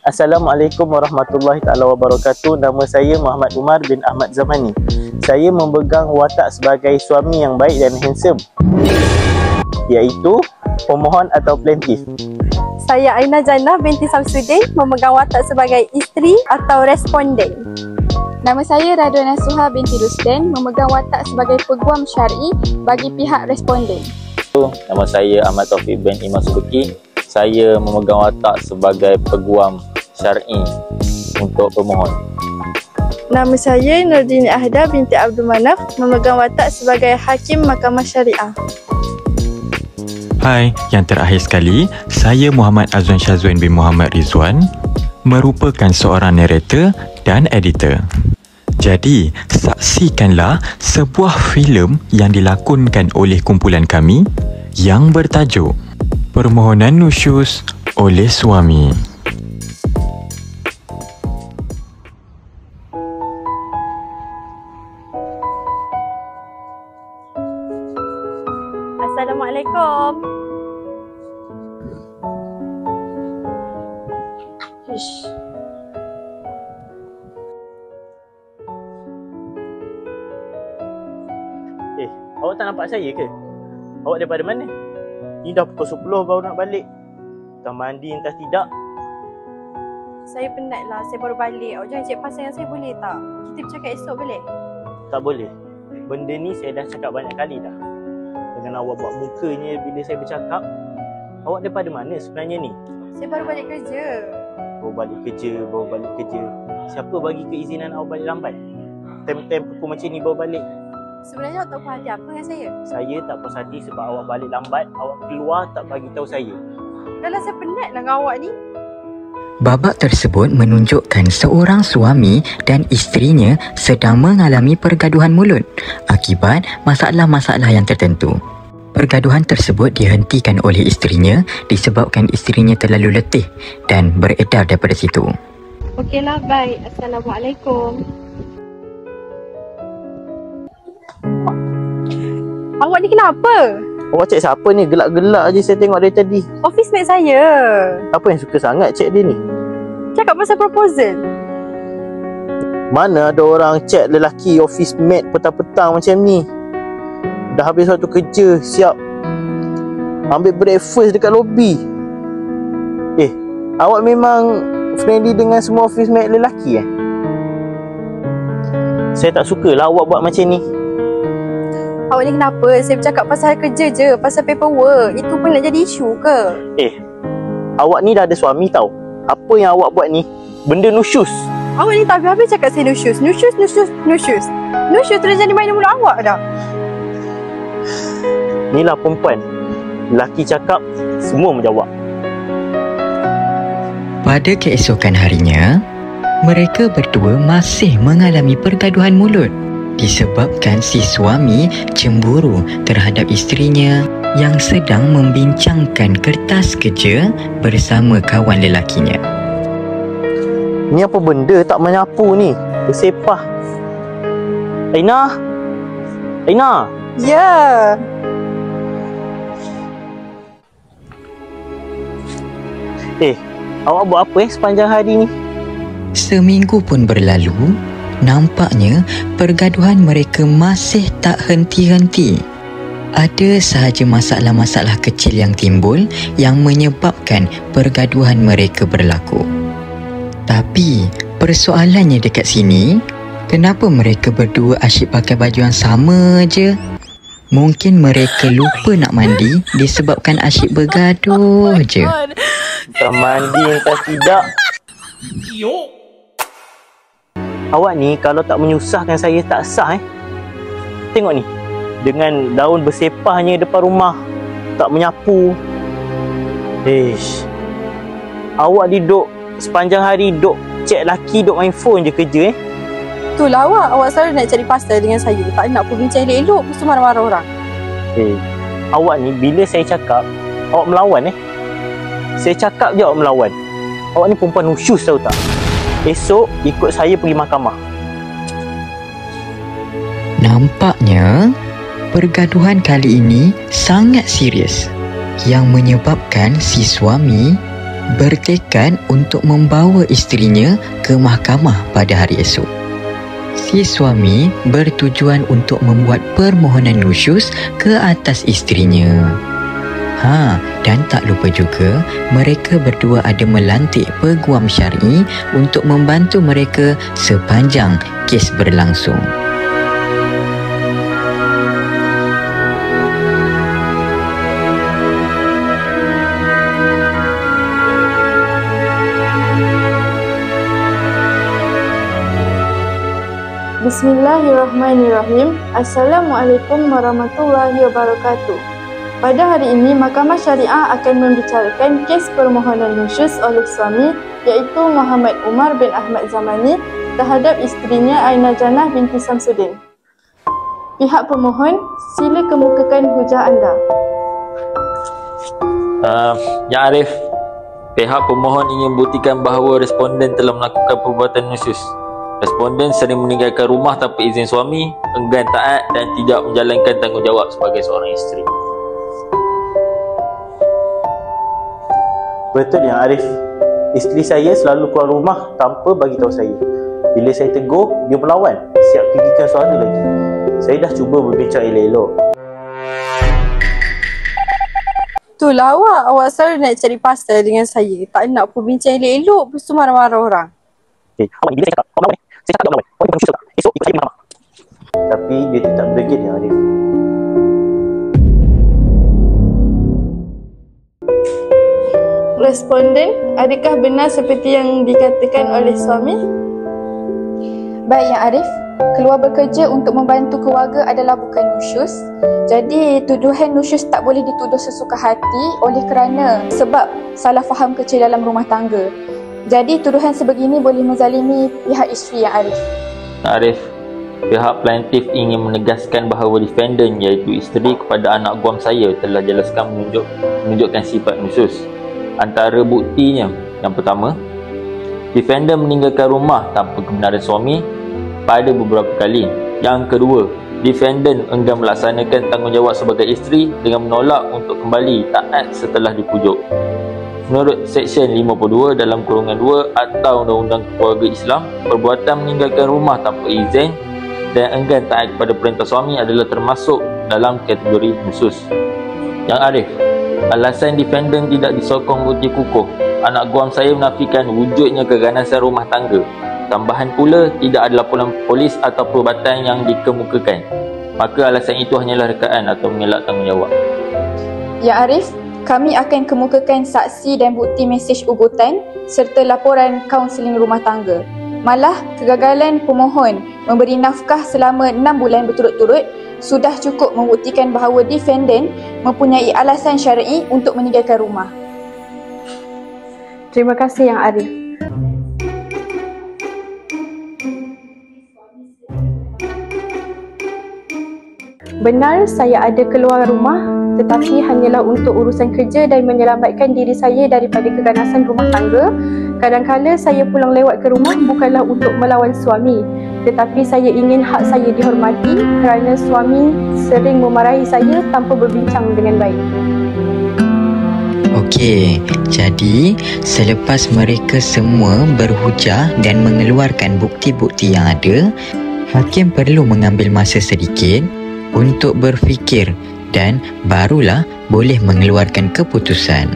Assalamualaikum warahmatullahi taala wabarakatuh. Nama saya Muhammad Umar bin Ahmad Zamani. Saya memegang watak sebagai suami yang baik dan handsome, iaitu pemohon atau plaintiff. Saya Aina Jannah binti Samsudin, memegang watak sebagai isteri atau responden. Nama saya Radwana Suha binti Rusden, memegang watak sebagai peguam syar'i bagi pihak responden. Nama saya Ahmad Taufik bin Imam Subeki. Saya memegang watak sebagai peguam syar'i untuk pemohon. Nama saya Nurdini Ahda binti Abdul Manaf, memegang watak sebagai Hakim Mahkamah Syariah. Hai, yang terakhir sekali, saya Muhammad Azwan Syazwan bin Muhammad Rizwan, merupakan seorang narrator dan editor. Jadi, saksikanlah sebuah filem yang dilakonkan oleh kumpulan kami yang bertajuk Permohonan Nusyus oleh Suami. Assalamualaikum. Ish. Awak tak nampak saya ke? Awak daripada mana? Ni dah pukul 10 baru nak balik. Entah mandi entah tidak. Saya penat lah, saya baru balik. Awak jangan cek pasal yang saya boleh tak? Kita bercakap esok boleh? Tak boleh. Benda ni saya dah cakap banyak kali dah. Dengan awak buat mukanya bila saya bercakap. Awak daripada mana sebenarnya ni? Saya baru balik kerja. Baru balik kerja. Siapa bagi keizinan awak balik lambat? Time-time pukul macam ni baru balik. Sebenarnya awak tak puas hati apa dengan saya? Saya tak puas hati sebab awak balik lambat. Awak keluar tak bagi tahu saya. Dah lah, saya penat lah dengan awak ni. Babak tersebut menunjukkan seorang suami dan isterinya sedang mengalami pergaduhan mulut akibat masalah-masalah yang tertentu. Pergaduhan tersebut dihentikan oleh isterinya disebabkan isterinya terlalu letih dan beredar daripada situ. Okeylah, baik. Assalamualaikum. Awak ni kenapa? Awak cek siapa ni? Gelak-gelak je saya tengok dari tadi. Office mate saya. Apa yang suka sangat cek dia ni? Cakap pasal proposal. Mana ada orang chat lelaki office mate petang-petang macam ni? Dah habis waktu kerja, siap ambil breakfast dekat lobi. Awak memang friendly dengan semua office mate lelaki Saya tak sukalah awak buat macam ni. Awak ni kenapa? Saya bercakap pasal kerja je, pasal paperwork. Itu pun nak jadi isu ke? Awak ni dah ada suami tau. Apa yang awak buat ni benda nusyus. Awak ni tak habis-habis cakap saya nusyus. Nusyus tu dah jadi main mulut awak dah. Inilah perempuan. Lelaki cakap, semua menjawab. Pada keesokan harinya, mereka berdua masih mengalami pergaduhan mulut disebabkan si suami cemburu terhadap isterinya yang sedang membincangkan kertas kerja bersama kawan lelakinya. Ni apa benda tak menyapu ni? Bersepah. Aina? Ya. Awak buat apa sepanjang hari ni? Seminggu pun berlalu. Nampaknya pergaduhan mereka masih tak henti-henti. Ada sahaja masalah-masalah kecil yang timbul yang menyebabkan pergaduhan mereka berlaku. Tapi persoalannya dekat sini, kenapa mereka berdua asyik pakai baju yang sama je? Mungkin mereka lupa nak mandi disebabkan asyik bergaduh je. Entah mandi entah tidak. Awak ni kalau tak menyusahkan saya tak sah Tengok ni. Dengan daun bersepahnya depan rumah, tak menyapu. Awak duduk sepanjang hari duduk cek laki, duduk main phone je kerja Itulah awak selalu nak cari pasal dengan saya. Tak nak pun bincang elok-elok, mesti marah-marah orang. Awak ni bila saya cakap awak melawan Saya cakap je awak melawan. Awak ni perempuan nusyus tahu tak? Esok ikut saya pergi mahkamah. Nampaknya pergaduhan kali ini sangat serius yang menyebabkan si suami bertekad untuk membawa isterinya ke mahkamah pada hari esok. Si suami bertujuan untuk membuat permohonan nusyus ke atas isterinya. Dan tak lupa juga, mereka berdua ada melantik peguam syar'i untuk membantu mereka sepanjang kes berlangsung. Bismillahirrahmanirrahim. Assalamualaikum warahmatullahi wabarakatuh. Pada hari ini, Mahkamah Syariah akan membicarakan kes permohonan nusyus oleh suami iaitu Muhammad Umar bin Ahmad Zamani terhadap isterinya Aina Jannah binti Samsudin. Pihak pemohon, sila kemukakan hujah anda. Yang Arif, pihak pemohon ingin buktikan bahawa responden telah melakukan perbuatan nusyus. Responden sering meninggalkan rumah tanpa izin suami, enggan taat dan tidak menjalankan tanggungjawab sebagai seorang isteri. Betul yang Arif. Isteri saya selalu keluar rumah tanpa bagi tahu saya. Bila saya tegur, dia melawan, siap tinggikan suara lagi. Saya dah cuba berbincang elok-elok. Itulah awak selalu nak cari pasal dengan saya. Tak nak pun bincang elok-elok, lepas tu marah-marah orang. Awak ni bila saya cakap, awak melawan. Saya cakap awak melawan. Awak ni tak? Esok ikut saya pergi mahkamah. Tapi dia tetap berdegil yang Arif. Responden, adakah benar seperti yang dikatakan oleh suami? Baik Yang Arif, keluar bekerja untuk membantu keluarga adalah bukan nusyus. Jadi tuduhan nusyus tak boleh dituduh sesuka hati oleh kerana sebab salah faham kecil dalam rumah tangga. Jadi tuduhan sebegini boleh menzalimi pihak isteri Yang Arif. Arif, pihak plaintiff ingin menegaskan bahawa defendant iaitu isteri kepada anak guam saya telah jelaskan menunjukkan sifat nusyus. Antara buktinya, yang pertama, defendant meninggalkan rumah tanpa kebenaran suami pada beberapa kali. Yang kedua, defendant enggan melaksanakan tanggungjawab sebagai isteri dengan menolak untuk kembali taat setelah dipujuk. Menurut Seksyen 52 dalam kurungan 2 atau Undang-Undang Keluarga Islam, perbuatan meninggalkan rumah tanpa izin dan enggan taat kepada perintah suami adalah termasuk dalam kategori nusyus. Yang Arif, alasan defendant tidak disokong bukti kukuh. Anak guam saya menafikan wujudnya keganasan rumah tangga. Tambahan pula, tidak ada laporan polis atau perubatan yang dikemukakan. Maka alasan itu hanyalah rekaan atau mengelak tanggungjawab. Ya Arif, kami akan kemukakan saksi dan bukti mesej ugutan serta laporan kaunseling rumah tangga. Malah, kegagalan pemohon memberi nafkah selama 6 bulan berturut-turut sudah cukup membuktikan bahawa defendant mempunyai alasan syar'i untuk meninggalkan rumah. Terima kasih Yang Arif. Benar saya ada keluar rumah, tetapi hanyalah untuk urusan kerja dan menyelamatkan diri saya daripada keganasan rumah tangga. Kadang-kala saya pulang lewat ke rumah bukanlah untuk melawan suami, tetapi saya ingin hak saya dihormati kerana suami sering memarahi saya tanpa berbincang dengan baik. Okey, jadi selepas mereka semua berhujah dan mengeluarkan bukti-bukti yang ada, hakim perlu mengambil masa sedikit untuk berfikir dan barulah boleh mengeluarkan keputusan.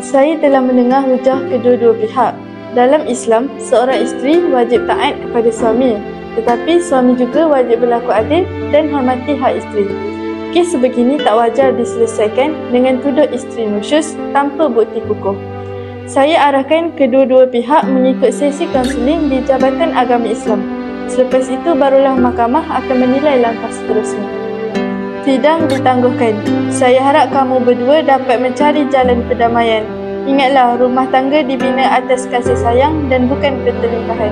Saya telah mendengar hujah kedua-dua pihak. Dalam Islam, seorang isteri wajib taat kepada suami, tetapi suami juga wajib berlaku adil dan hormati hak isteri. Kes sebegini tak wajar diselesaikan dengan tuduh isteri nusyus tanpa bukti kukuh. Saya arahkan kedua-dua pihak mengikut sesi kaunseling di Jabatan Agama Islam. Selepas itu barulah mahkamah akan menilai langkah seterusnya. Sidang ditangguhkan. Saya harap kamu berdua dapat mencari jalan perdamaian. Ingatlah, rumah tangga dibina atas kasih sayang dan bukan pertelingkahan.